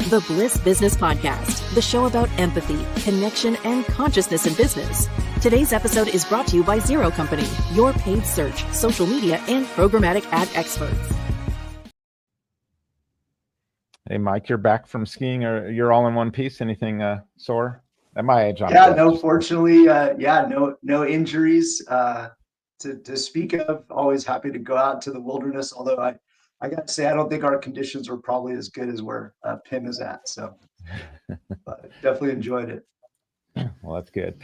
The Bliss Business Podcast, the show about empathy, connection, and consciousness in business. Today's episode is brought to you by Zero Company, your paid search, social media, and programmatic ad experts. Hey, Mike, you're back from skiing, or you're all in one piece? Anything sore? At my age, fortunately, no injuries to speak of. Always happy to go out to the wilderness. Although I got to say, I don't think our conditions were probably as good as where Pim is at. So but definitely enjoyed it. Well, that's good.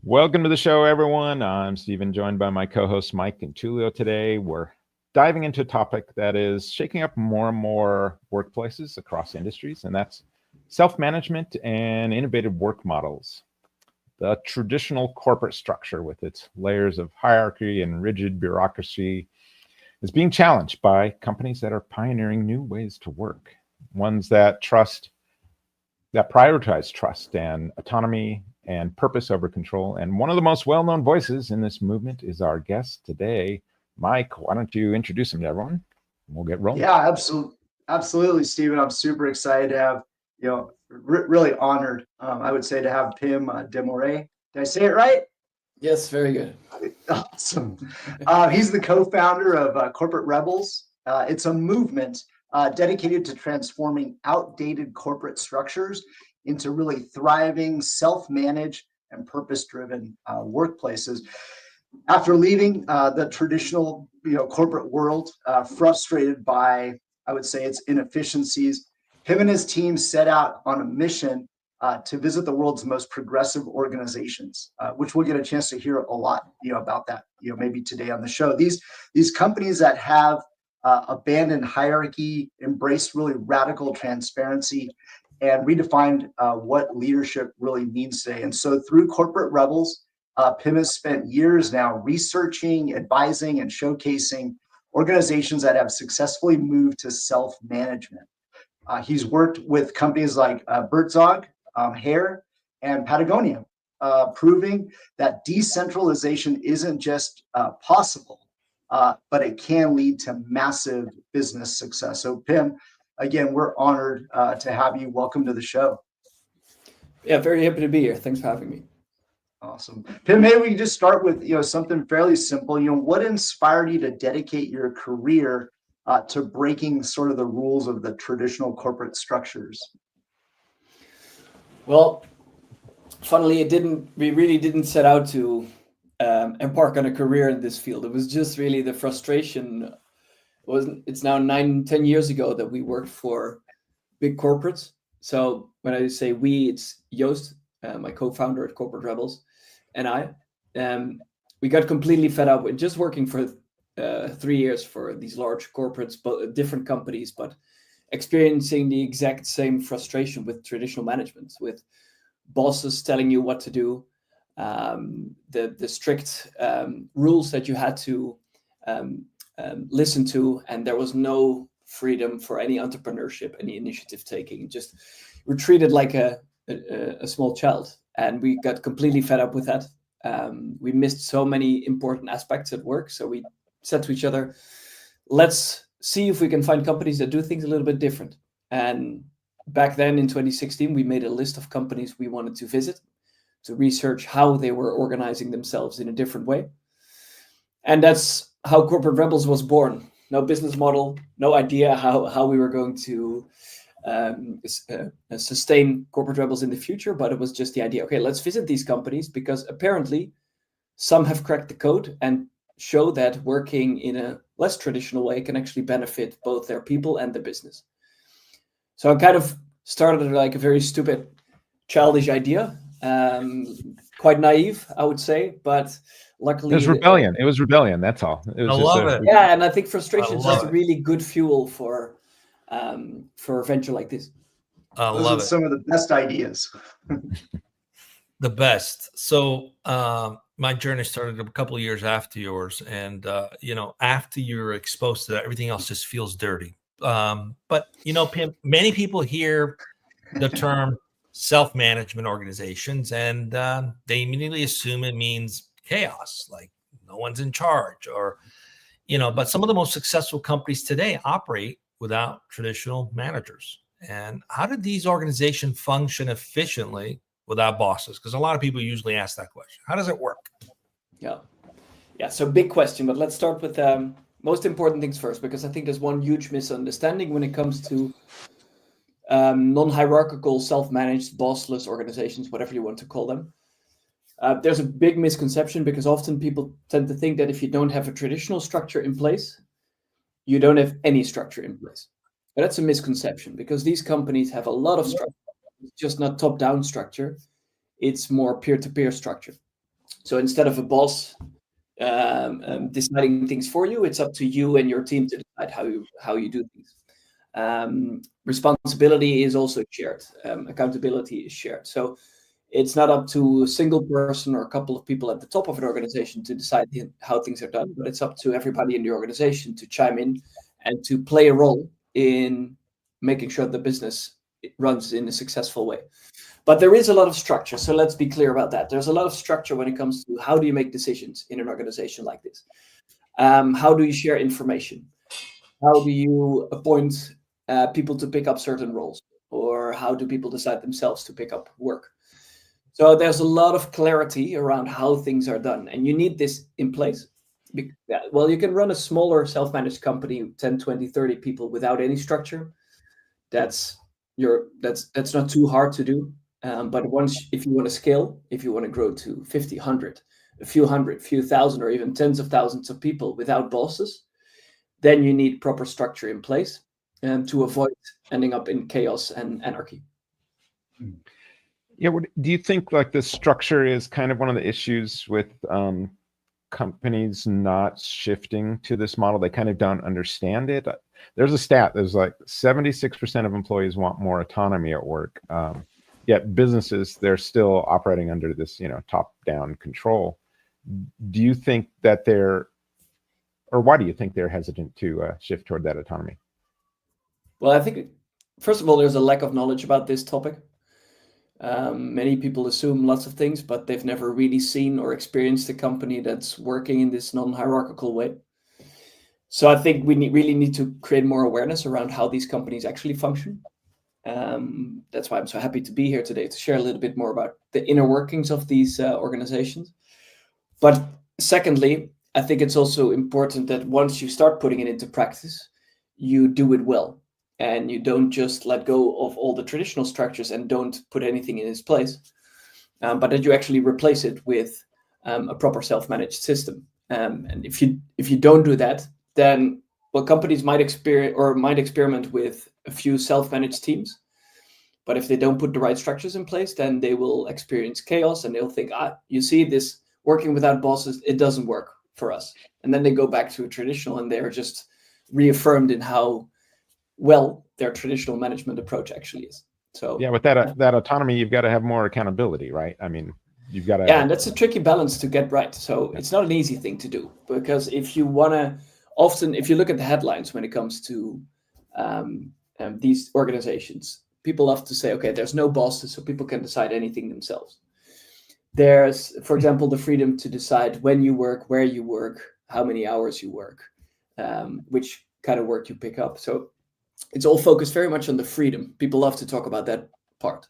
Welcome to the show, everyone. I'm Stephen, joined by my co-hosts Mike and Tulio. Today, we're diving into a topic that is shaking up more and more workplaces across industries, and that's self-management and innovative work models. The traditional corporate structure with its layers of hierarchy and rigid bureaucracy is being challenged by companies that are pioneering new ways to work, ones that prioritize trust and autonomy and purpose over control. And one of the most well-known voices in this movement is our guest today. Mike, why don't you introduce him to everyone? We'll get rolling. Yeah, absolutely, Stephen. I'm super excited to have, really honored, I would say, to have Pim de Morree. Did I say it right? Yes, very good. Awesome. He's the co-founder of Corporate Rebels. It's a movement dedicated to transforming outdated corporate structures into really thriving, self-managed, and purpose-driven workplaces. After leaving the traditional, corporate world, frustrated by, I would say, its inefficiencies, Pim and his team set out on a mission to visit the world's most progressive organizations, which we'll get a chance to hear a lot, about that, maybe today on the show. These companies that have abandoned hierarchy, embraced really radical transparency, and redefined what leadership really means today. And so through Corporate Rebels, Pim has spent years now researching, advising, and showcasing organizations that have successfully moved to self-management. He's worked with companies like Buurtzorg, Hair, and Patagonia, proving that decentralization isn't just possible, but it can lead to massive business success. So Pim, again, we're honored to have you. Welcome to the show. Yeah, very happy to be here. Thanks for having me. Awesome. Pim, maybe we can just start with something fairly simple. What inspired you to dedicate your career to breaking sort of the rules of the traditional corporate structures? Well, funnily, we really didn't set out to embark on a career in this field. It was just really the frustration. It's now 9-10 years ago that we worked for big corporates. So when I say we, it's Joost, my co-founder at Corporate Rebels, and I. We got completely fed up with just working for 3 years for these large corporates, but different companies, but experiencing the exact same frustration with traditional management, with bosses telling you what to do, the strict rules that you had to listen to, and there was no freedom for any entrepreneurship, any initiative taking. Just we're treated like a small child, and we got completely fed up with that. We missed so many important aspects at work, so we said to each other, let's see if we can find companies that do things a little bit different. And back then in 2016, we made a list of companies we wanted to visit to research how they were organizing themselves in a different way. And that's how Corporate Rebels was born. No business model, no idea how we were going to sustain Corporate Rebels in the future, but it was just the idea, okay, let's visit these companies because apparently some have cracked the code and show that working in a less traditional way can actually benefit both their people and the business. So I kind of started like a very stupid, childish idea, quite naive, I would say, but luckily it was rebellion. That's all. I love it. Yeah, and I think frustration is just a really good fuel for a venture like this. I love it. Some of the best ideas. The best. So my journey started a couple of years after yours, and after you're exposed to that, everything else just feels dirty. But Pim, many people hear the term self-management organizations, and they immediately assume it means chaos, like no one's in charge, or but some of the most successful companies today operate without traditional managers. And how did these organizations function efficiently without bosses? Because a lot of people usually ask that question. How does it work? Yeah. So big question, but let's start with most important things first, because I think there's one huge misunderstanding when it comes to non-hierarchical, self-managed, bossless organizations, whatever you want to call them. There's a big misconception because often people tend to think that if you don't have a traditional structure in place, you don't have any structure in place. But that's a misconception because these companies have a lot of structure. It's just not top-down structure. It's more peer-to-peer structure. So instead of a boss deciding things for you, it's up to you and your team to decide how you do things. Responsibility is also shared. Accountability is shared. So it's not up to a single person or a couple of people at the top of an organization to decide how things are done, but it's up to everybody in the organization to chime in and to play a role in making sure the business runs in a successful way. But there is a lot of structure. So let's be clear about that. There's a lot of structure when it comes to how do you make decisions in an organization like this? How do you share information? How do you appoint people to pick up certain roles? Or how do people decide themselves to pick up work? So there's a lot of clarity around how things are done. And you need this in place. Well, you can run a smaller self-managed company, 10, 20, 30 people without any structure. That's not too hard to do. But if you want to scale, if you want to grow to 50, 100, a few hundred, few thousand, or even tens of thousands of people without bosses, then you need proper structure in place to avoid ending up in chaos and anarchy. Yeah, do you think like the structure is kind of one of the issues with companies not shifting to this model? They kind of don't understand it. There's a stat, there's like 76% of employees want more autonomy at work. Yet businesses, they're still operating under this, top-down control. Do you think that why do you think they're hesitant to shift toward that autonomy? Well, I think, first of all, there's a lack of knowledge about this topic. Many people assume lots of things, but they've never really seen or experienced a company that's working in this non-hierarchical way. So I think we really need to create more awareness around how these companies actually function. That's why I'm so happy to be here today to share a little bit more about the inner workings of these organizations. But secondly, I think it's also important that once you start putting it into practice, you do it well. And you don't just let go of all the traditional structures and don't put anything in its place, but that you actually replace it with a proper self-managed system. And if you don't do that, then companies might experiment with a few self-managed teams. But if they don't put the right structures in place, then they will experience chaos and they'll think, you see, this working without bosses, it doesn't work for us. And then they go back to a traditional and they're just reaffirmed in how well their traditional management approach actually is. So yeah, with that autonomy, you've got to have more accountability, right? I mean, you've got to. Yeah, and that's a tricky balance to get right. So it's not an easy thing to do, because if you look at the headlines when it comes to these organizations, people love to say, okay, there's no bosses, so people can decide anything themselves. There's, for example, the freedom to decide when you work, where you work, how many hours you work, which kind of work you pick up. So it's all focused very much on the freedom. People love to talk about that part.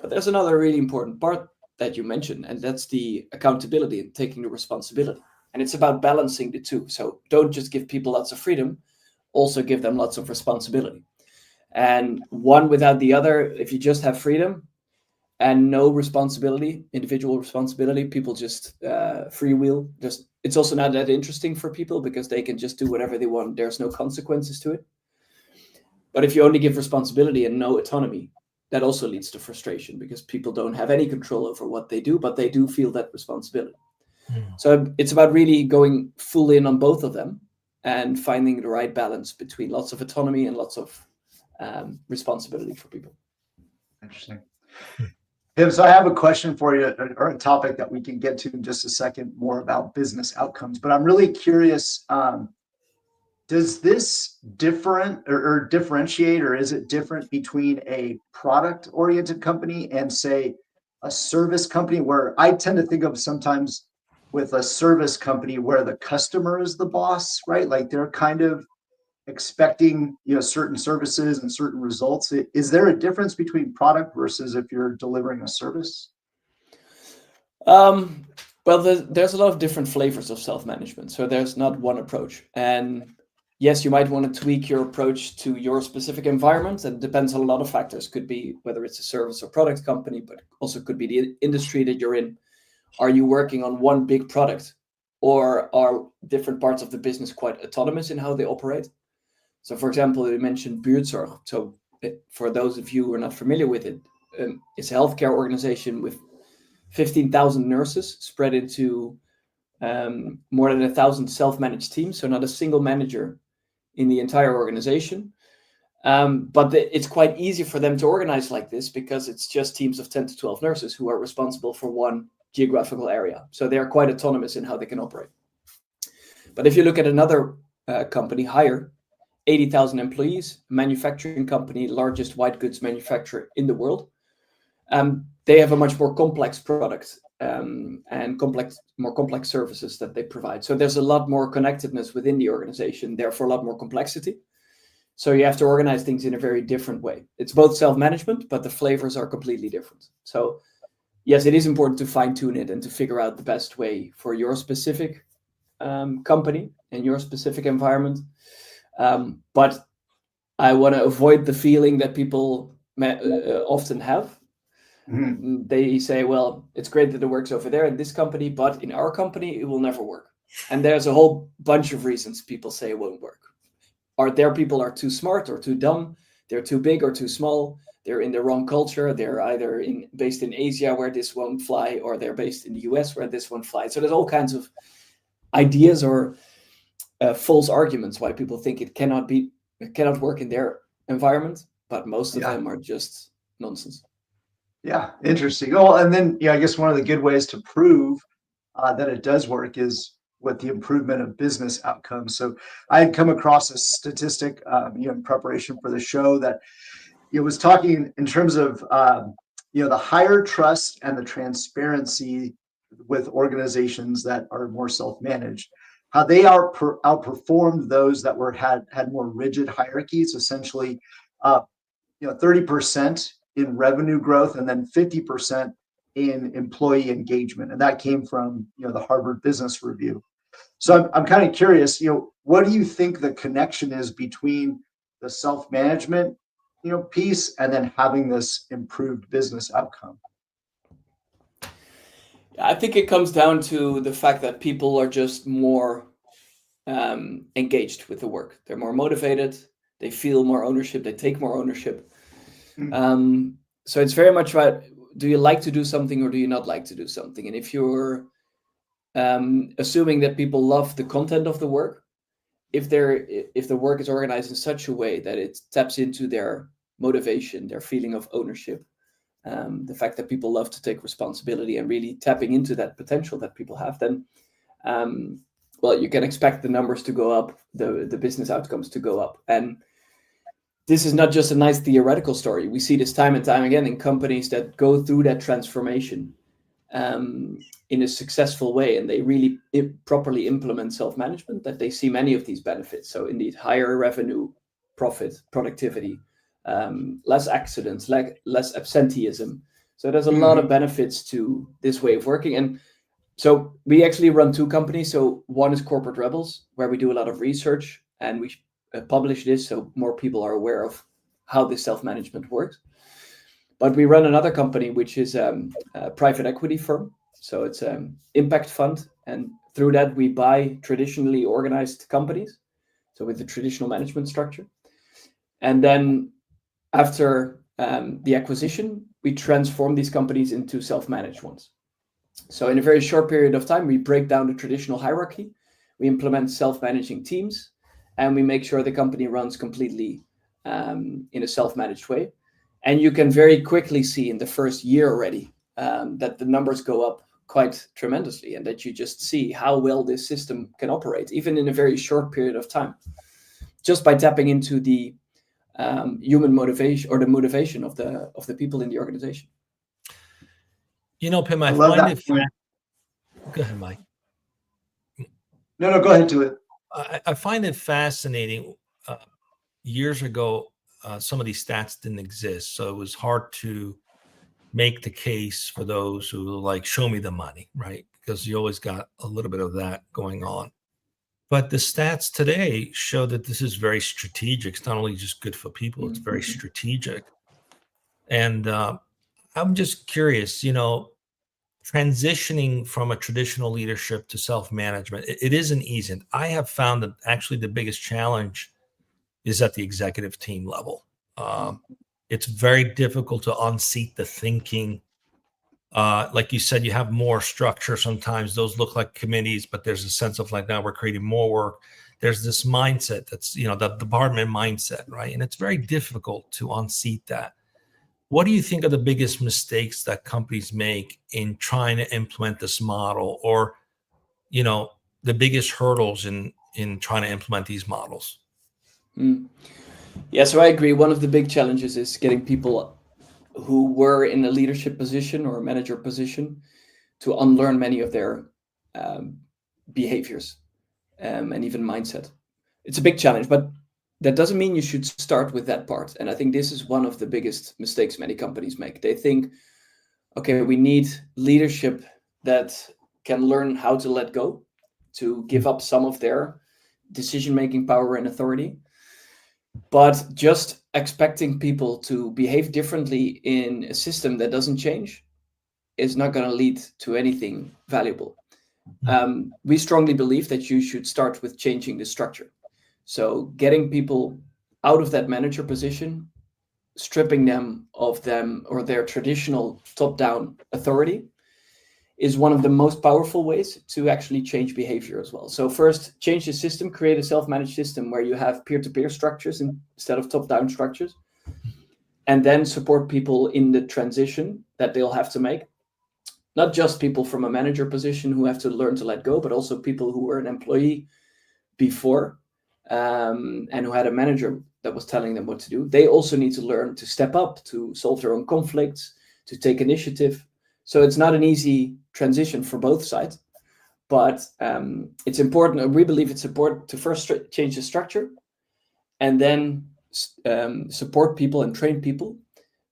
But there's another really important part that you mentioned, and that's the accountability and taking the responsibility. And it's about balancing the two. So don't just give people lots of freedom, also give them lots of responsibility. And one without the other, if you just have freedom and no responsibility, individual responsibility, people just freewheel. It's also not that interesting for people because they can just do whatever they want. There's no consequences to it. But if you only give responsibility and no autonomy, that also leads to frustration because people don't have any control over what they do, but they do feel that responsibility. So it's about really going full in on both of them and finding the right balance between lots of autonomy and lots of responsibility for people. Interesting. Pim, so I have a question for you, or a topic that we can get to in just a second, more about business outcomes. But I'm really curious, does this differentiate, or is it different between a product-oriented company and, say, a service company? Where I tend to think of sometimes with a service company where the customer is the boss, right? Like they're kind of expecting, certain services and certain results. Is there a difference between product versus if you're delivering a service? Well, there's a lot of different flavors of self-management, so there's not one approach. And yes, you might want to tweak your approach to your specific environment. And it depends on a lot of factors. Could be whether it's a service or product company, but also could be the industry that you're in. Are you working on one big product, or are different parts of the business quite autonomous in how they operate? So, for example, you mentioned buurtzorg. So, for those of you who are not familiar with it, it's a healthcare organization with 15,000 nurses spread into more than 1,000 self-managed teams. So, not a single manager in the entire organization. But it's quite easy for them to organize like this because it's just teams of 10 to 12 nurses who are responsible for one geographical area. So they are quite autonomous in how they can operate. But if you look at another company, Hire, 80,000 employees, manufacturing company, largest white goods manufacturer in the world, they have a much more complex product and more complex services that they provide. So there's a lot more connectedness within the organization, therefore a lot more complexity. So you have to organize things in a very different way. It's both self-management, but the flavors are completely different. So yes, it is important to fine-tune it and to figure out the best way for your specific company and your specific environment. But I want to avoid the feeling that people often have. Mm-hmm. They say, well, it's great that it works over there in this company, but in our company, it will never work. And there's a whole bunch of reasons people say it won't work. People are too smart or too dumb. They're too big or too small. They're in the wrong culture. They're either based in Asia where this won't fly, or they're based in the US where this won't fly. So there's all kinds of ideas or false arguments why people think it cannot work in their environment, but most of them are just nonsense. Yeah, interesting. Well, and then I guess one of the good ways to prove that it does work is with the improvement of business outcomes. So I had come across a statistic, in preparation for the show that was talking in terms of the higher trust and the transparency with organizations that are more self-managed, how they outperformed those that had more rigid hierarchies, essentially 30% in revenue growth and then 50% in employee engagement. And that came from the Harvard Business Review. So I'm kind of curious, what do you think the connection is between the self-management piece and then having this improved business outcome? I think it comes down to the fact that people are just more engaged with the work. They're more motivated. They feel more ownership. They take more ownership. So it's very much about, do you like to do something or do you not like to do something? And if you're assuming that people love the content of the work, if the work is organized in such a way that it taps into their motivation, their feeling of ownership, the fact that people love to take responsibility and really tapping into that potential that people have, then you can expect the numbers to go up, the business outcomes to go up. And this is not just a nice theoretical story. We see this time and time again in companies that go through that transformation in a successful way, and they really properly implement self-management, that they see many of these benefits. So indeed, higher revenue, profit, productivity, less accidents, less absenteeism. So there's a lot of benefits to this way of working. And so we actually run two companies. So one is Corporate Rebels, where we do a lot of research and we publish this so more people are aware of how this self-management works. But we run another company, which is a private equity firm. So it's an impact fund. And through that, we buy traditionally organized companies, so with the traditional management structure. And then after the acquisition, we transform these companies into self-managed ones. So in a very short period of time, we break down the traditional hierarchy. We implement self-managing teams, and we make sure the company runs completely in a self-managed way. And you can very quickly see in the first year already that the numbers go up quite tremendously, and that you just see how well this system can operate, even in a very short period of time, just by tapping into the human motivation or the motivation of the people in the organization. Pim, I find it. Go ahead, Mike. No, go ahead to it. I find it fascinating. years ago, some of these stats didn't exist. So it was hard to make the case for those who like, show me the money, right? Because you always got a little bit of that going on. But the stats today show that this is very strategic. It's not only just good for people, it's very strategic. And I'm just curious, transitioning from a traditional leadership to self-management, it isn't easy. I have found that actually the biggest challenge is at the executive team level. It's very difficult to unseat the thinking. Like you said, you have more structure. Sometimes those look like committees, but there's a sense of like, now we're creating more work. There's this mindset that's, the department mindset, right? And it's very difficult to unseat that. What do you think are the biggest mistakes that companies make in trying to implement this model, or, the biggest hurdles in trying to implement these models? Yeah, so I agree. One of the big challenges is getting people who were in a leadership position or a manager position to unlearn many of their behaviors and even mindset. It's a big challenge, but that doesn't mean you should start with that part. And I think this is one of the biggest mistakes many companies make. They think, okay, we need leadership that can learn how to let go, to give up some of their decision-making power and authority. But just expecting people to behave differently in a system that doesn't change is not going to lead to anything valuable. We strongly believe that you should start with changing the structure. So getting people out of that manager position, stripping them of their traditional top-down authority is one of the most powerful ways to actually change behavior as well. So first, change the system, create a self-managed system where you have peer-to-peer structures instead of top-down structures, and then support people in the transition that they'll have to make. Not just people from a manager position who have to learn to let go, but also people who were an employee before and who had a manager that was telling them what to do. They also need to learn to step up, to solve their own conflicts, to take initiative. So it's not an easy transition for both sides, but it's important. We believe it's important to first change the structure and then support people and train people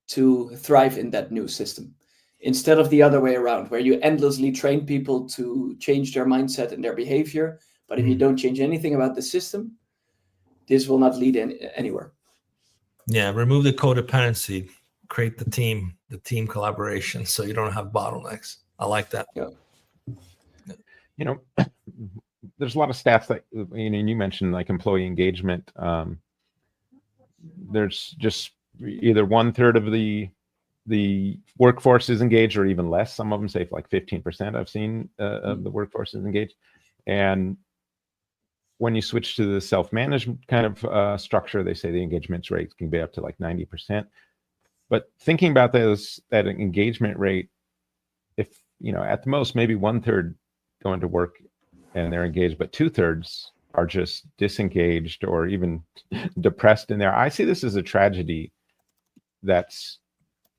to thrive in that new system, instead of the other way around, where you endlessly train people to change their mindset and their behavior. But if you don't change anything about the system, this will not lead anywhere. Yeah, remove the codependency, create the team collaboration, so you don't have bottlenecks. I like that. Yeah. There's a lot of stats that you mentioned, like employee engagement. There's just either 1/3 of the workforce is engaged, or even less. Some of them say like 15% I've seen of the workforce is engaged. And when you switch to the self-management kind of structure, they say the engagement rate can be up to like 90%. But thinking about that engagement rate, if at the most maybe 1/3 going to work and they're engaged, but 2/3 are just disengaged or even depressed in there. I see this as a tragedy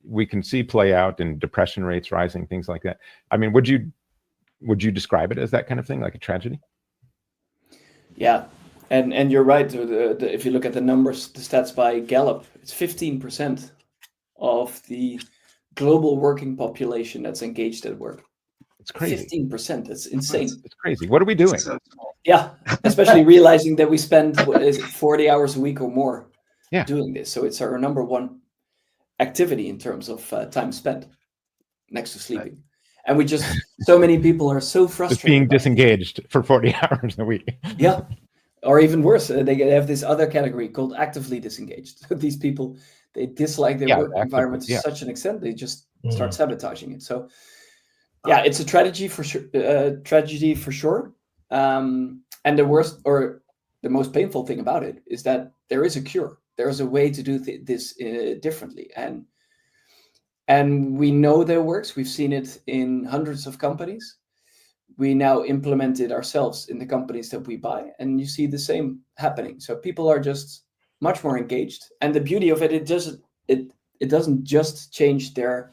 we can see play out in depression rates rising, things like that. I mean, would you describe it as that kind of thing, like a tragedy? Yeah, and you're right. If you look at the numbers, the stats by Gallup, it's 15% of the global working population that's engaged at work. It's crazy. 15%. That's insane. It's crazy. What are we doing? Yeah, especially realizing that we spend 40 hours a week or more doing this. So it's our number one activity in terms of time spent next to sleeping. Right. And so many people are so frustrated. Just being disengaged for 40 hours a week. Yeah. Or even worse, they have this other category called actively disengaged. These people, they dislike their work environment to such an extent, they just start sabotaging it. So it's a tragedy for sure. And the worst or the most painful thing about it is that there is a cure. There is a way to do this differently. And we know that it works. We've seen it in hundreds of companies. We now implement it ourselves in the companies that we buy, and you see the same happening. So people are just much more engaged. And the beauty of it doesn't just change their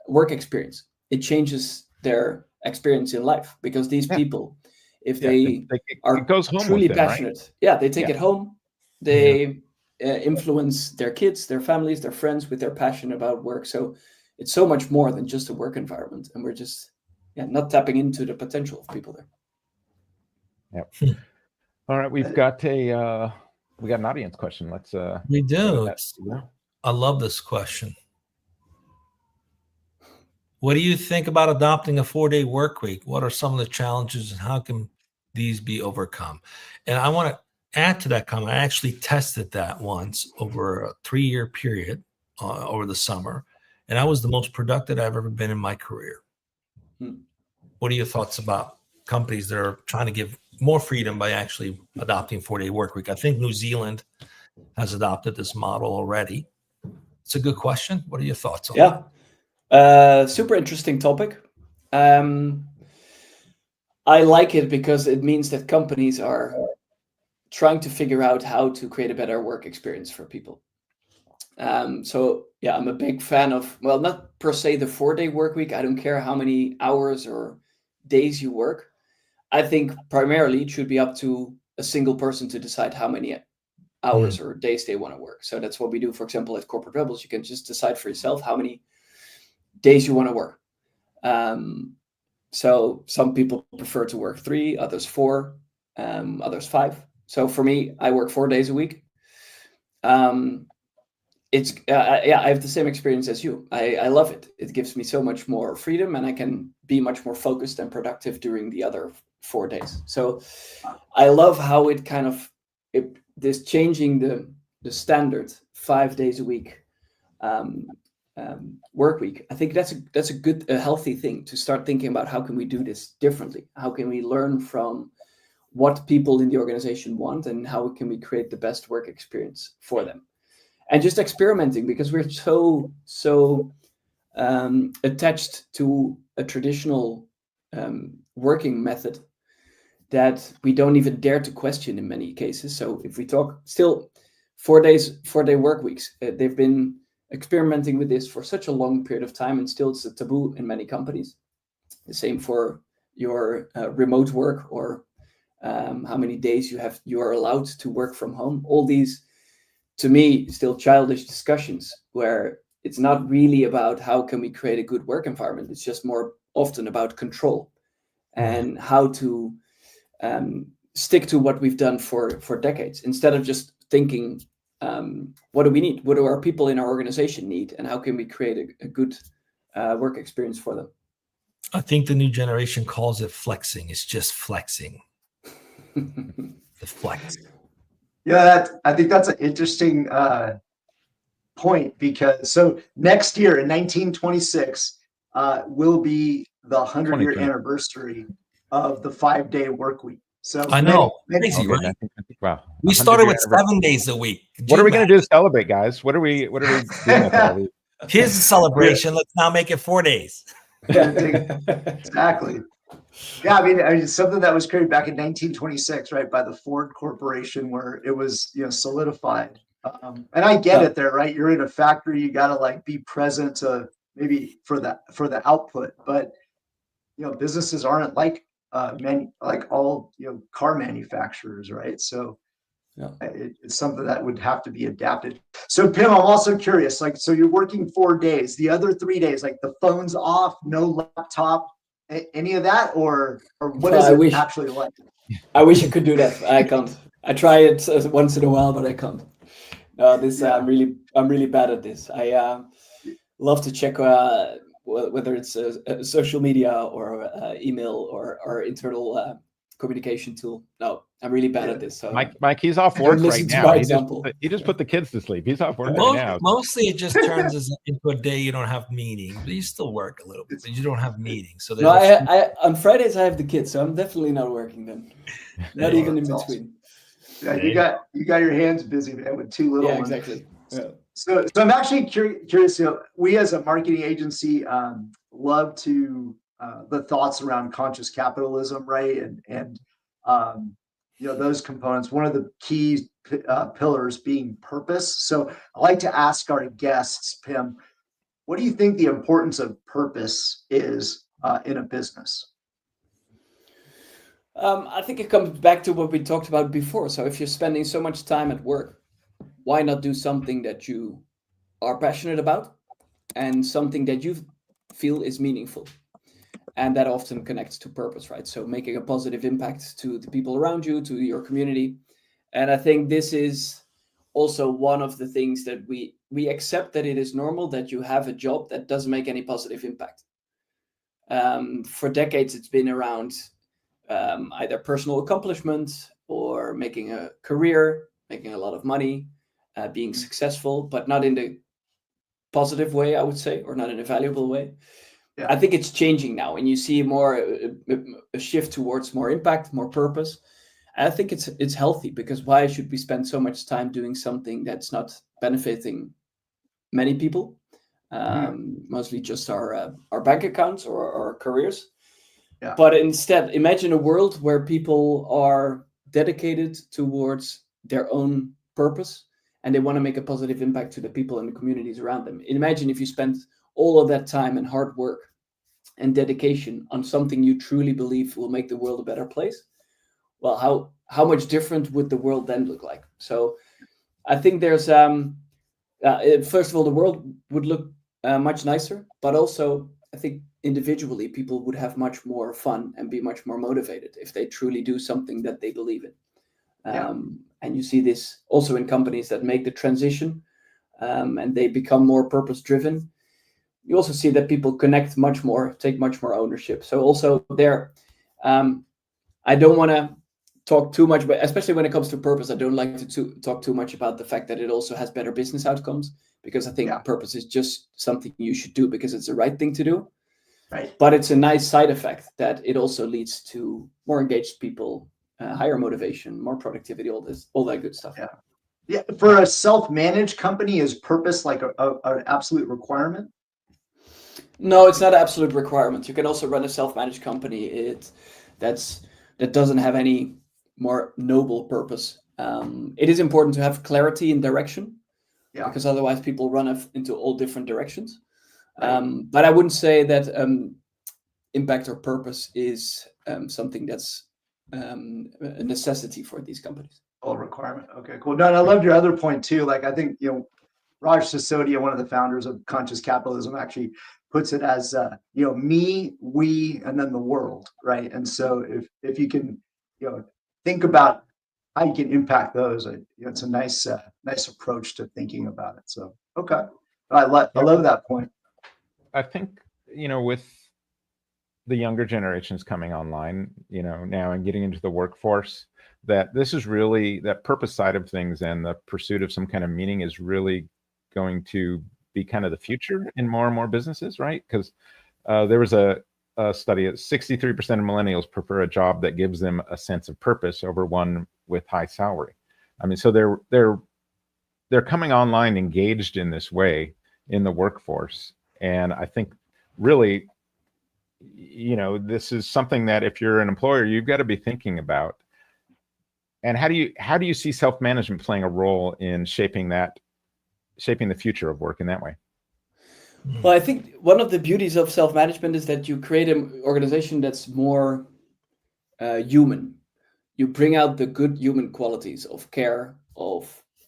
work experience. It changes their experience in life, because these people, if they are it goes home truly with them, passionate, right? they take it home. They influence their kids, their families, their friends with their passion about work. So it's so much more than just a work environment, and we're just not tapping into the potential of people there. Yep. All right, we got an audience question. Let's we do. I love this question. What do you think about adopting a 4-day work week? What are some of the challenges and how can these be overcome? And I want to add to that comment. I actually tested that once over a 3-year period over the summer, and I was the most productive I've ever been in my career. What are your thoughts about companies that are trying to give more freedom by actually adopting 4-day work week? I think New Zealand has adopted this model already. It's a good question. What are your thoughts on that? Super interesting topic. I like it because it means that companies are trying to figure out how to create a better work experience for people. So I'm a big fan of, well, not per se the 4-day work week. I don't care how many hours or days you work. I think primarily it should be up to a single person to decide how many hours or days they want to work. So that's what we do, for example, at Corporate Rebels. You can just decide for yourself how many days you want to work. So some people prefer to work 3, others 4, others 5. So for me, I work 4 days a week. It's I have the same experience as you. I love it. It gives me so much more freedom, and I can be much more focused and productive during the other 4 days. So I love how it kind of this changing the standard 5 days a week work week. I think that's a good, healthy thing to start thinking about. How can we do this differently? How can we learn from what people in the organization want, and how can we create the best work experience for them? And just experimenting, because we're so attached to a traditional working method that we don't even dare to question in many cases. So if we talk still 4-day work weeks, they've been experimenting with this for such a long period of time, and still it's a taboo in many companies. The same for your remote work, or how many days you are allowed to work from home. All these, to me, still childish discussions where it's not really about how can we create a good work environment. It's just more often about control and how to stick to what we've done for decades, instead of just thinking, what do we need? What do our people in our organization need? And how can we create a good work experience for them? I think the new generation calls it flexing. It's just flexing. The flex. Yeah, I think that's an interesting point, because next year in 1926 will be the 100-year anniversary of the 5-day work week. So I know, crazy, right? Wow, we started with 7 days a week. What are we going to do to celebrate, guys? What are we doing with all these? Here's a celebration. Let's now make it 4 days. Exactly. Yeah, I mean, something that was created back in 1926, right, by the Ford Corporation, where it was, solidified. And I get it there, right? You're in a factory, you got to be present to maybe for the output, but businesses aren't like all car manufacturers, right? So it's something that would have to be adapted. So Pim, I'm also curious, so you're working 4 days, the other 3 days, the phone's off, no laptop, any of that, or what is it actually like? I wish I could do that. I can't. I try it once in a while, but I can't. No, I'm really bad at this. I love to check whether it's a social media or email or internal communication tool. No, I'm really bad at this. So Mike, he's off work right now. He just put the kids to sleep. He's off work right now. Mostly it just turns into a day you don't have meetings, but you still work a little bit, but you don't have meetings. So on Fridays I have the kids, so I'm definitely not working then. Not even in between. Yeah, you got your hands busy, man, with 2 little ones. Exactly. Yeah. So I'm actually curious. We as a marketing agency love to the thoughts around conscious capitalism, right? And those components. One of the key pillars being purpose. So I like to ask our guests, Pim, what do you think the importance of purpose is in a business? I think it comes back to what we talked about before. So if you're spending so much time at work, why not do something that you are passionate about and something that you feel is meaningful? And that often connects to purpose, right? So making a positive impact to the people around you, to your community. And I think this is also one of the things that we accept, that it is normal that you have a job that doesn't make any positive impact. For decades, it's been around either personal accomplishment or making a career, making a lot of money, being successful, but not in the positive way, I would say, or not in a valuable way. Yeah. I think it's changing now, and you see more a shift towards more impact, more purpose. And I think it's healthy, because why should we spend so much time doing something that's not benefiting many people? Mostly just our bank accounts or our careers. Yeah. But instead, imagine a world where people are dedicated towards their own purpose and they want to make a positive impact to the people and the communities around them. Imagine if you spent all of that time and hard work and dedication on something you truly believe will make the world a better place. Well, how much different would the world then look like? So I think there's first of all, the world would look much nicer, but also I think individually people would have much more fun and be much more motivated if they truly do something that they believe in. And you see this also in companies that make the transition and they become more purpose driven. You also see that people connect much more, take much more ownership. So also there, I don't want to talk too much, but especially when it comes to purpose, I don't like to talk too much about the fact that it also has better business outcomes, because I think purpose is just something you should do because it's the right thing to do. Right. But it's a nice side effect that it also leads to more engaged people, higher motivation, more productivity, all that good stuff. Yeah. For a self-managed company, is purpose like an absolute requirement? No, it's not an absolute requirement. You can also run a self-managed company that doesn't have any more noble purpose. It is important to have clarity in direction, because otherwise people run into all different directions. But I wouldn't say that impact or purpose is something that's a necessity for these companies. Oh, requirement. Okay, cool. No, and I loved your other point too. Like, I think, Raj Sisodia, one of the founders of Conscious Capitalism, actually puts it as, me, we, and then the world, right? And so if you can, think about how you can impact those, it's a nice approach to thinking about it. So, okay. I love that point. I think, with the younger generations coming online, now and getting into the workforce, that this is really, that purpose side of things and the pursuit of some kind of meaning is really going to be kind of the future in more and more businesses, right? Because there was a study that 63% of millennials prefer a job that gives them a sense of purpose over one with high salary. I mean, so they're coming online engaged in this way in the workforce. And I think really, this is something that if you're an employer, you've got to be thinking about. And how do you see self-management playing a role in shaping the future of work in that way? Well, I think one of the beauties of self-management is that you create an organization that's more human. You bring out the good human qualities of care,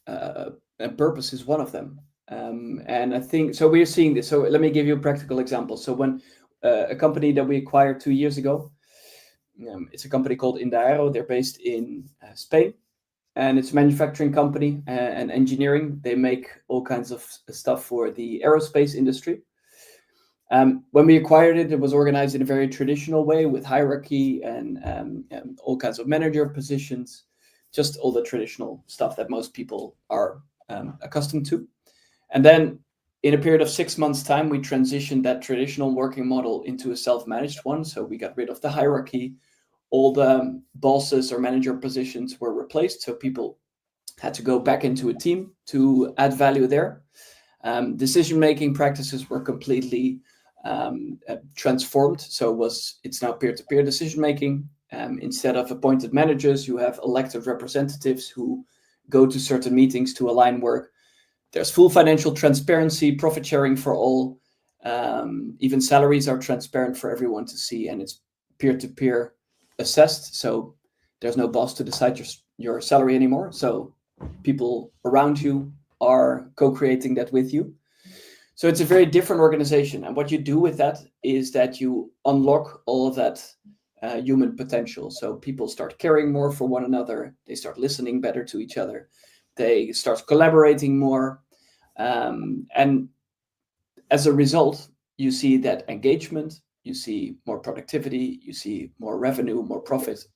and purpose is one of them. And I think, so we're seeing this. So let me give you a practical example. So when a company that we acquired 2 years ago, it's a company called Indaero. They're based in Spain. And it's a manufacturing company and engineering. They make all kinds of stuff for the aerospace industry. When we acquired it, it was organized in a very traditional way with hierarchy and all kinds of manager positions, just all the traditional stuff that most people are accustomed to. And then in a period of 6 months' time, we transitioned that traditional working model into a self-managed one. So we got rid of the hierarchy. All the bosses or manager positions were replaced. So people had to go back into a team to add value there. Decision-making practices were completely transformed. So it's now peer-to-peer decision-making. Instead of appointed managers, you have elected representatives who go to certain meetings to align work. There's full financial transparency, profit sharing for all. Even salaries are transparent for everyone to see, and it's peer-to-peer assessed. So there's no boss to decide your salary anymore. So people around you are co-creating that with you. So it's a very different organization. And what you do with that is that you unlock all of that human potential. So people start caring more for one another. They start listening better to each other. They start collaborating more. And as a result, you see that engagement, you see more productivity, you see more revenue, more profit,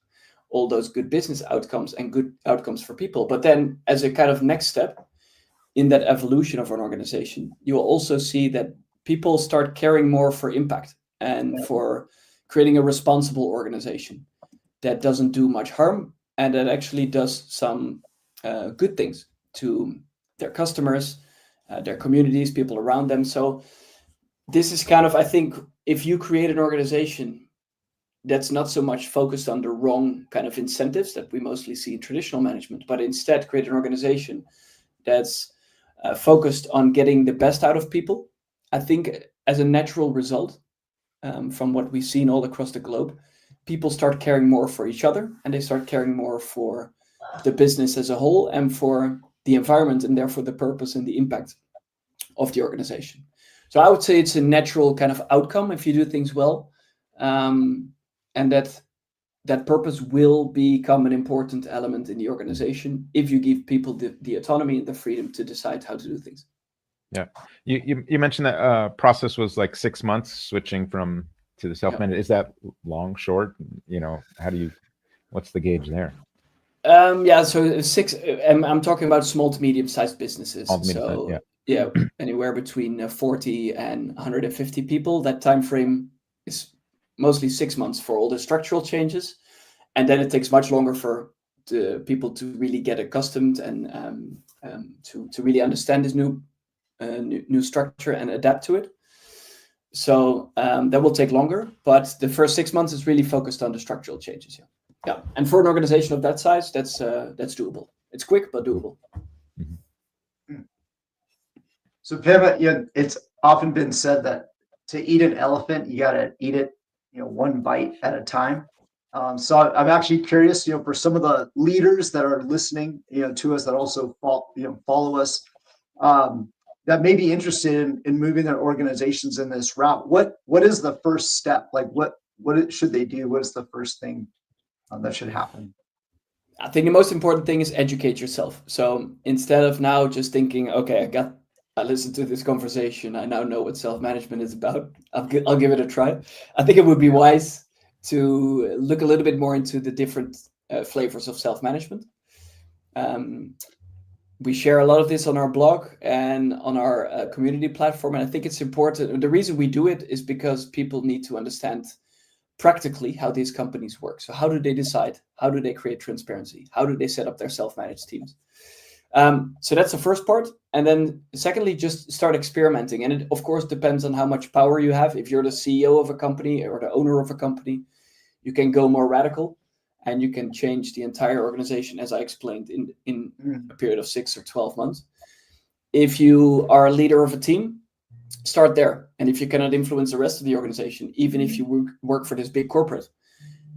all those good business outcomes and good outcomes for people. But then as a kind of next step in that evolution of an organization, you will also see that people start caring more for impact and for creating a responsible organization that doesn't do much harm and that actually does some good things to their customers, their communities, people around them. So this is kind of, I think, if you create an organization that's not so much focused on the wrong kind of incentives that we mostly see in traditional management, but instead create an organization that's focused on getting the best out of people, I think as a natural result, from what we've seen all across the globe, people start caring more for each other and they start caring more for the business as a whole and for the environment and therefore the purpose and the impact of the organization. So I would say it's a natural kind of outcome if you do things well, and that purpose will become an important element in the organization if you give people the autonomy and the freedom to decide how to do things. Yeah, you mentioned that process was like 6 months switching to the self-managed. Yeah. Is that long, short? What's the gauge there? So 6. I'm talking about small to medium-sized businesses. Yeah, anywhere between 40 and 150 people. That time frame is mostly 6 months for all the structural changes, and then it takes much longer for the people to really get accustomed and to really understand this new structure and adapt to it. So that will take longer, but the first 6 months is really focused on the structural changes. Yeah, and for an organization of that size, that's doable. It's quick but doable. So Pim, it's often been said that to eat an elephant, you got to eat it, one bite at a time. So I'm actually curious, for some of the leaders that are listening, to us that also follow us, that may be interested in moving their organizations in this route. What is the first step? Like what should they do? What is the first thing that should happen? I think the most important thing is educate yourself. So instead of now just thinking, okay, I listened to this conversation, I now know what self-management is about, I'll give it a try. I think it would be wise to look a little bit more into the different flavors of self-management. We share a lot of this on our blog and on our community platform, and I think it's important. The reason we do it is because people need to understand practically how these companies work. So how do they decide? How do they create transparency? How do they set up their self-managed teams? So that's the first part. And then secondly, just start experimenting. And it, of course, depends on how much power you have. If you're the CEO of a company or the owner of a company, you can go more radical and you can change the entire organization, as I explained, in a period of 6 or 12 months. If you are a leader of a team, start there. And if you cannot influence the rest of the organization, even if you work for this big corporate,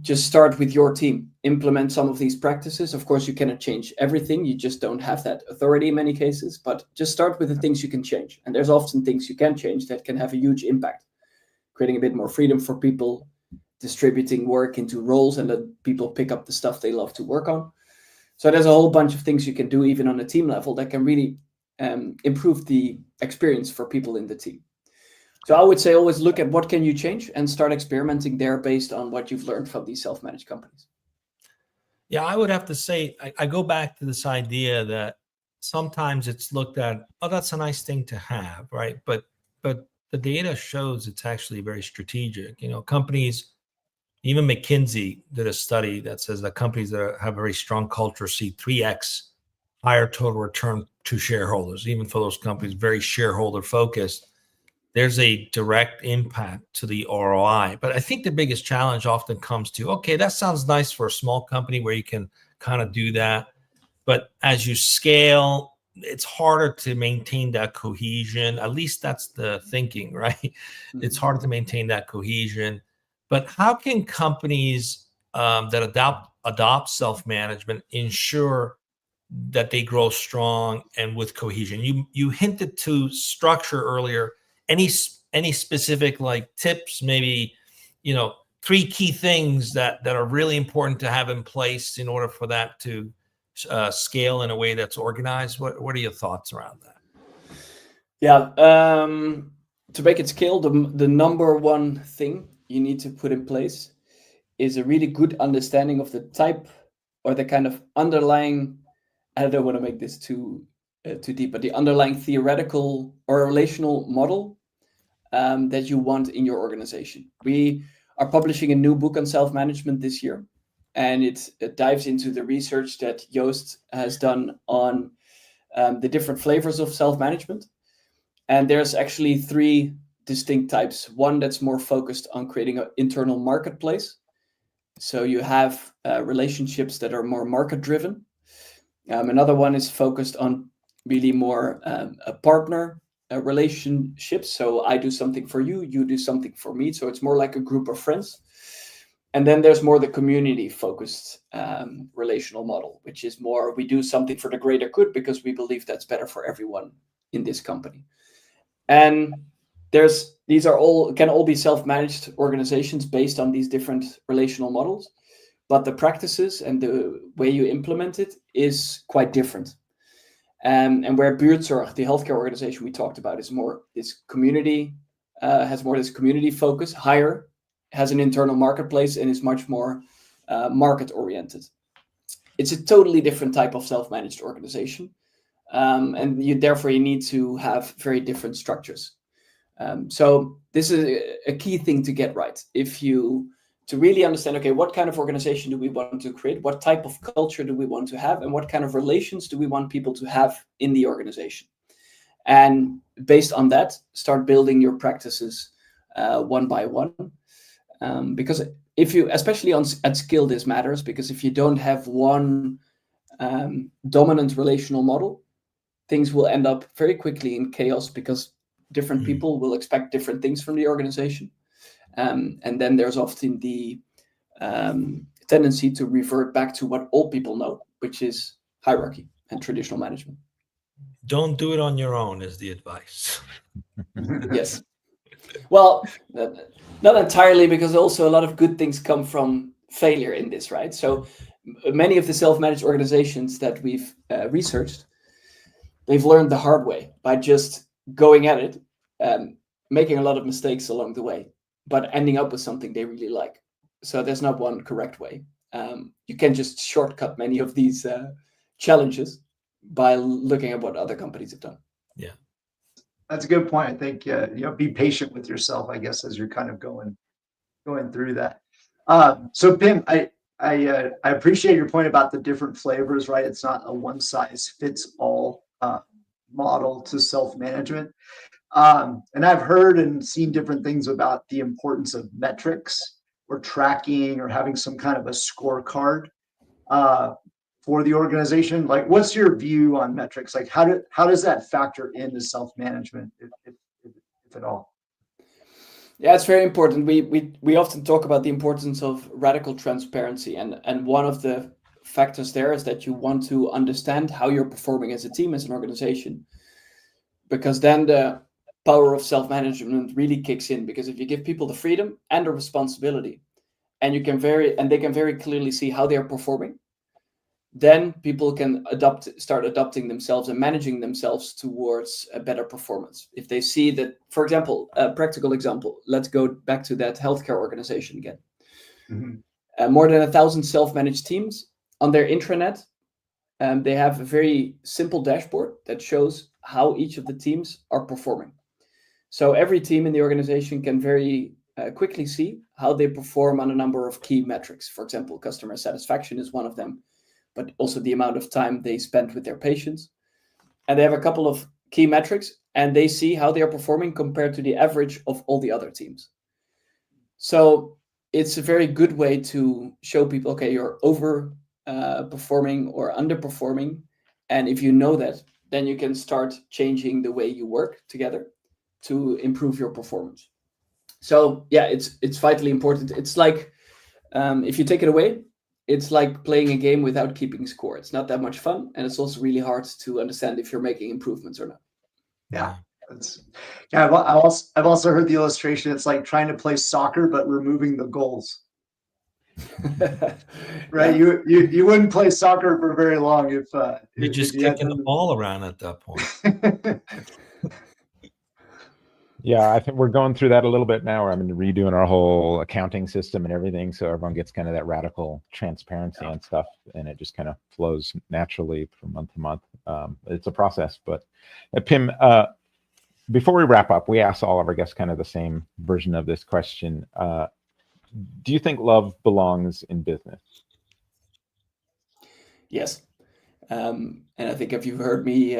just start with your team, implement some of these practices. Of course, you cannot change everything. You just don't have that authority in many cases, but just start with the things you can change. And there's often things you can change that can have a huge impact, creating a bit more freedom for people, distributing work into roles and let people pick up the stuff they love to work on. So there's a whole bunch of things you can do even on a team level that can really improve the experience for people in the team. So I would say always look at what can you change and start experimenting there based on what you've learned from these self-managed companies. Yeah, I would have to say, I go back to this idea that sometimes it's looked at, oh, that's a nice thing to have, right? But the data shows it's actually very strategic. Companies, even McKinsey did a study that says that companies that have a very strong culture see 3x higher total return to shareholders, even for those companies very shareholder focused. There's a direct impact to the ROI. But I think the biggest challenge often comes to, okay, that sounds nice for a small company where you can kind of do that. But as you scale, it's harder to maintain that cohesion. At least that's the thinking, right? Mm-hmm. It's harder to maintain that cohesion. But how can companies that adopt self-management ensure that they grow strong and with cohesion? You hinted to structure earlier. Any specific like tips, maybe, 3 key things that are really important to have in place in order for that to scale in a way that's organized? What are your thoughts around that? Yeah, to make it scale, the number one thing you need to put in place is a really good understanding of the type or the kind of underlying, I don't want to make this too deep, but the underlying theoretical or relational model that you want in your organization. We are publishing a new book on self-management this year, and it dives into the research that Joost has done on the different flavors of self-management. And there's actually 3 distinct types. One that's more focused on creating an internal marketplace. So you have relationships that are more market-driven. Another one is focused on really more a partner relationships. So I do something for you, you do something for me. So it's more like a group of friends. And then there's more the community-focused relational model, which is more we do something for the greater good because we believe that's better for everyone in this company. And these can all be self-managed organizations based on these different relational models, but the practices and the way you implement it is quite different. And where buurtzorg, the healthcare organization we talked about, is more this community, has more this community focus. Hire has an internal marketplace and is much more market-oriented. It's a totally different type of self-managed organization. And therefore you need to have very different structures. So this is a key thing to get right. To really understand, okay, what kind of organization do we want to create? What type of culture do we want to have? And what kind of relations do we want people to have in the organization? And based on that, start building your practices one by one. Because especially at scale, this matters, because if you don't have one dominant relational model, things will end up very quickly in chaos because different people will expect different things from the organization. And then there's often the tendency to revert back to what all people know, which is hierarchy and traditional management. Don't do it on your own is the advice. Yes. Well, not entirely, because also a lot of good things come from failure in this, right? So many of the self-managed organizations that we've researched, they've learned the hard way by just going at it, making a lot of mistakes along the way, but ending up with something they really like. So there's not one correct way. You can just shortcut many of these challenges by looking at what other companies have done. Yeah, that's a good point. I think be patient with yourself, I guess, as you're kind of going through that. So Pim, I appreciate your point about the different flavors, right? It's not a one size fits all model to self-management. And I've heard and seen different things about the importance of metrics or tracking or having some kind of a scorecard for the organization. Like, what's your view on metrics? Like, how does that factor into self-management, if at all? Yeah, it's very important. We often talk about the importance of radical transparency, and one of the factors there is that you want to understand how you're performing as a team, as an organization, because then the power of self-management really kicks in. Because if you give people the freedom and the responsibility, and they can very clearly see how they're performing, then people can start adopting themselves and managing themselves towards a better performance. If they see that, for example, a practical example, let's go back to that healthcare organization again. Mm-hmm. More than 1,000 self-managed teams on their intranet. They have a very simple dashboard that shows how each of the teams are performing. So every team in the organization can very quickly see how they perform on a number of key metrics. For example, customer satisfaction is one of them, but also the amount of time they spend with their patients. And they have a couple of key metrics, and they see how they are performing compared to the average of all the other teams. So it's a very good way to show people, okay, you're over performing or underperforming. And if you know that, then you can start changing the way you work together to improve your performance. So yeah, it's vitally important. It's like If you take it away, it's like playing a game without keeping score. It's not that much fun, and it's also really hard to understand if you're making improvements or not. Yeah. I've also heard the illustration. It's like trying to play soccer, but removing the goals. Right? Yeah. You wouldn't play soccer for very long if You're just kicking the ball around at that point. Yeah, I think we're going through that a little bit now. I mean, redoing our whole accounting system and everything, so everyone gets kind of that radical transparency and stuff, and it just kind of flows naturally from month to month. It's a process, but Pim, before we wrap up, we ask all of our guests kind of the same version of this question. Do you think love belongs in business? Yes. And I think if you've heard me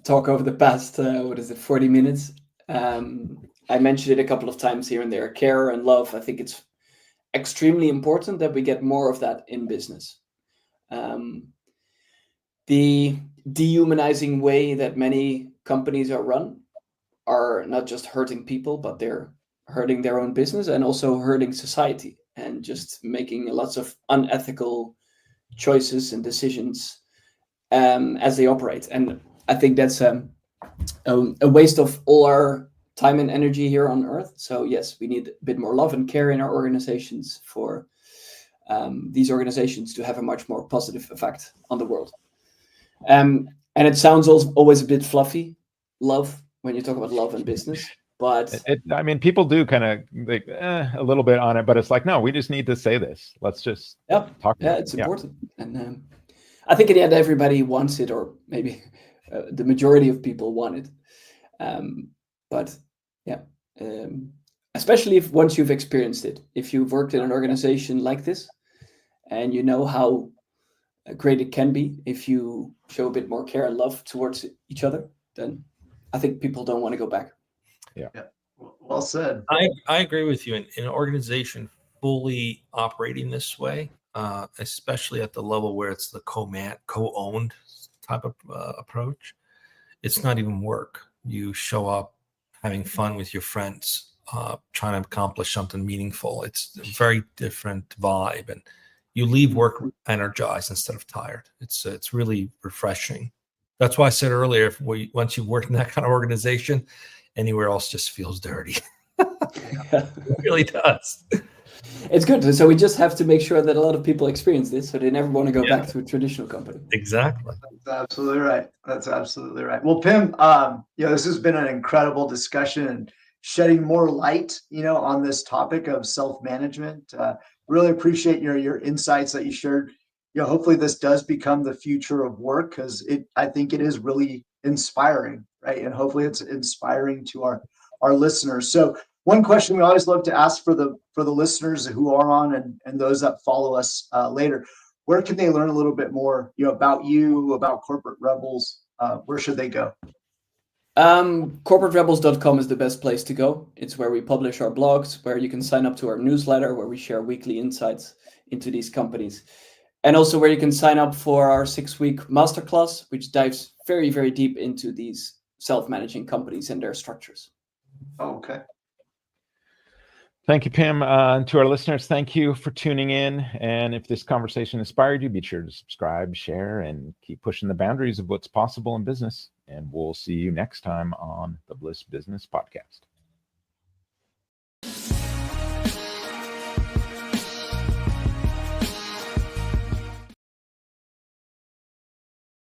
talk over the past, 40 minutes, I mentioned it a couple of times here and there. Care and love. I think it's extremely important that we get more of that in business. The dehumanizing way that many companies are run are not just hurting people, but they're hurting their own business and also hurting society, and just making lots of unethical choices and decisions as they operate. And I think that's a waste of all our time and energy here on Earth. So yes, we need a bit more love and care in our organizations for these organizations to have a much more positive effect on the world. And it sounds always a bit fluffy, love, when you talk about love and business. But I mean, people do kind of like a little bit on it, but it's like, no, we just need to say this. Let's just talk about it. It's important. And I think in the end, everybody wants it, or maybe the majority of people want it. But yeah, especially if once you've experienced it, if you've worked in an organization like this, and you know how great it can be if you show a bit more care and love towards each other, then I think people don't want to go back. Yeah. Well said. I agree with you. In an organization fully operating this way, especially at the level where it's the co-owned type of approach, it's not even work. You show up having fun with your friends, trying to accomplish something meaningful. It's a very different vibe, and you leave work energized instead of tired. It's really refreshing. That's why I said earlier, once you've worked in that kind of organization, anywhere else just feels dirty. It really does. It's good. So we just have to make sure that a lot of people experience this, so they never want to go back to a traditional company. Exactly. That's absolutely right. That's absolutely right. Well, Pim, this has been an incredible discussion and shedding more light, on this topic of self-management. Really appreciate your insights that you shared. Hopefully this does become the future of work, because I think it is really inspiring, right? And hopefully it's inspiring to our listeners. So one question we always love to ask for the listeners who are on and those that follow us later, where can they learn a little bit more, about you, about Corporate Rebels? Where should they go? CorporateRebels.com is the best place to go. It's where we publish our blogs, where you can sign up to our newsletter, where we share weekly insights into these companies. And also where you can sign up for our 6-week masterclass, which dives very, very deep into these self-managing companies and their structures. Okay. Thank you, Pim. And to our listeners, thank you for tuning in. And if this conversation inspired you, be sure to subscribe, share, and keep pushing the boundaries of what's possible in business. And we'll see you next time on the Bliss Business Podcast.